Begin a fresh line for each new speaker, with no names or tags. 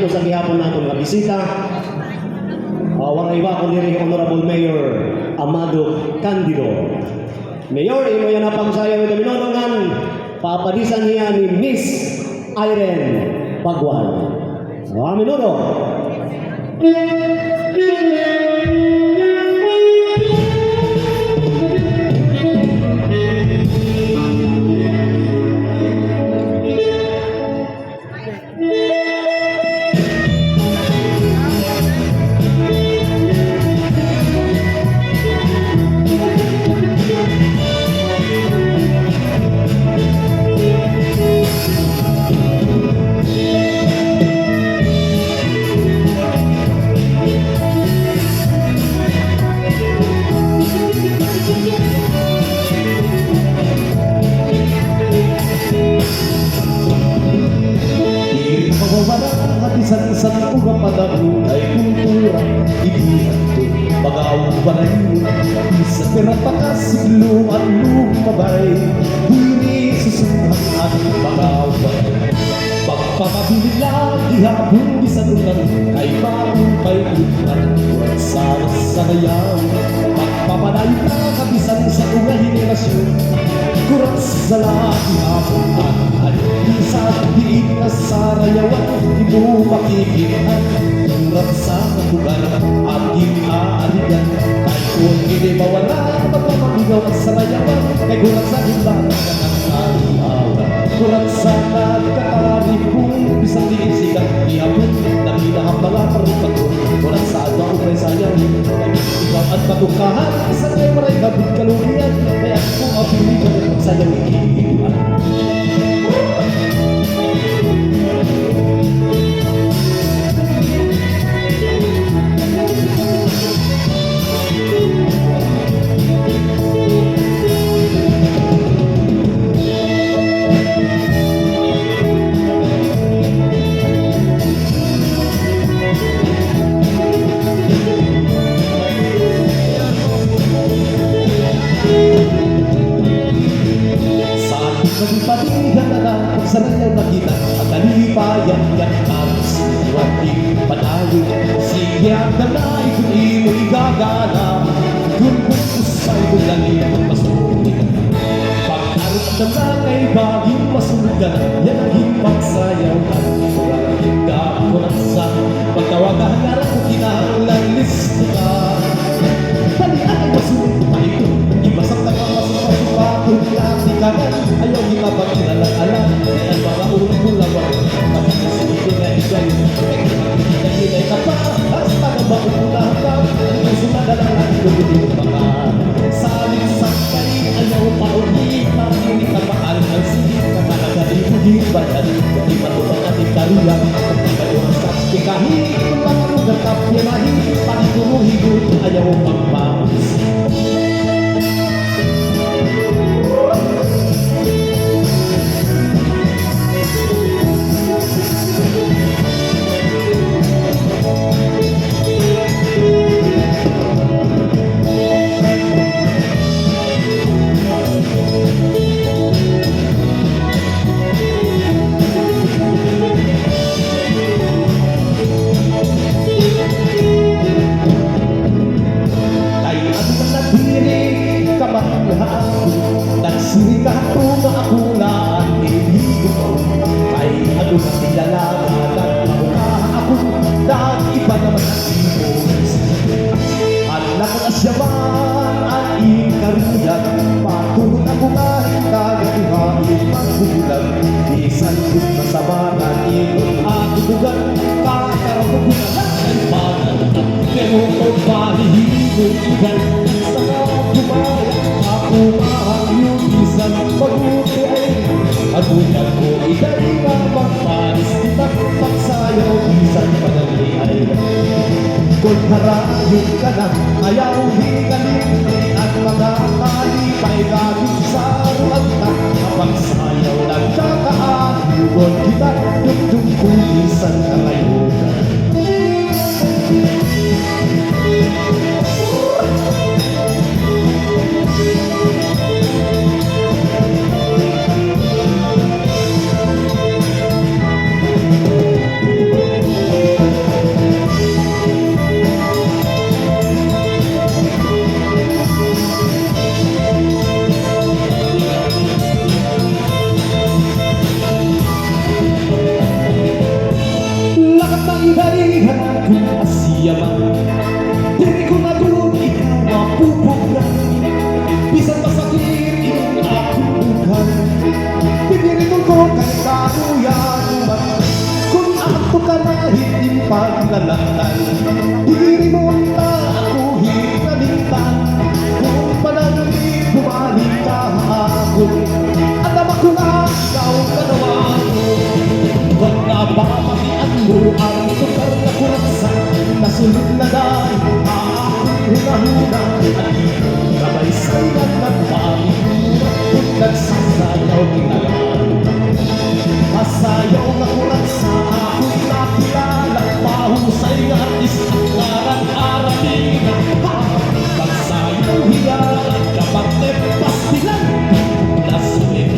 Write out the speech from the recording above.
Ayan sa gihapon natin nga bisita. Wala iba kundi rin Honorable Mayor Amado Candido. Mayor, imo yan na pangsayaw ito minunungan. Papadisan niya ni Miss Irene Bagwal. Minuto.
Isang uga padago ay kultura ibihan ko pag-aaw balayo isa pinapasiglo at lumabay huli susunod at pag-aaw pagpapabilig lang ihapon bisadunan kay bagong payunan at sa nayaw pagpapalayo na kabisan sa unang henerasyon kurat sa laki hapon at sa diin na sa rayawan di mo makikihan kurat sa lugar at ginaaligan kahit kung hindi mawala magpapamigaw at sa rayawan kay kurat sa ilang kanang kurat sa nagkakaribong bisang diin sikat ihapon na binahang mga parupato kurat sa agaw may sayang ikaw at patukahan isang ay maray kabit kalugian kaya ako mapiligan sayang ikikihan. Nagpatihan na lang kung saan niya nakita ang kalipayan yan tapos iwating panayo siya na na ito'y mo'y gagana kung kusay mo lang yung masulit pag-arot na na kay baging masuligan yan ang hipagsayaw at kurang kakuransan pagkawagan na rin kung kinahanglan listika bali ay masulit pa ito ibasang nakapasok-pasok katikanan ayaw hinabang kinalalang kaya ang mga ulang-ulawang kasi nasigigil na igay naghinay ka pa hasta na mauulang ka ang sumadala ang lumutin mga saling-sakay ayaw pa-uli hindi ka mahal ang sigit na malagalimuhin bayan hindi matulong natin karuyang pagkagayon sa tikahin kung mga tapyanahin panituluhigot ayaw pagpamas. Nagsirikato na ako na ang ibig ko kay ano na nilalaman at ako dahil iba naman ang ibos anak na siya man ang ikaruyan patulog ako kahit kagatuhain magbulag isan ko na sa banan ilot at utugan kakarapog ko na lang ay panalutang pero kung palihigon igan sa kumaya ako mahayong isang mabuti ay agunan ko ikay nga magpanis kitang pagsayaw isang panali ay kung harayong ka na ayaw higalin at mga kalipay gagawin sa ruwag na kapag sayaw lang kakaayugon kita yung kulisan ka ngayon. kung asiyaman. Diri ko na doon ikaw mapupuglan, bisan masakit iyong akuhan. Pipiriton ko kay karuyan man, kung ako ka na hindi paglalatan. Diri mo na ako hinalitan, kung panangin bumalik ka ako, at naman ko na ikaw kanawa ko. Huwag na babalian mo ang tukar na kurasa, nasunod na dahil aking huna-huna. Sabay sayang nagpamigura, kung nagsasayaw kinalaan. Masayaw na kurasa, ako'y nakilala, mahusay nga artista, ngarang-arapin. Magsayaw hiyaran, kapag pastilan, nasulit.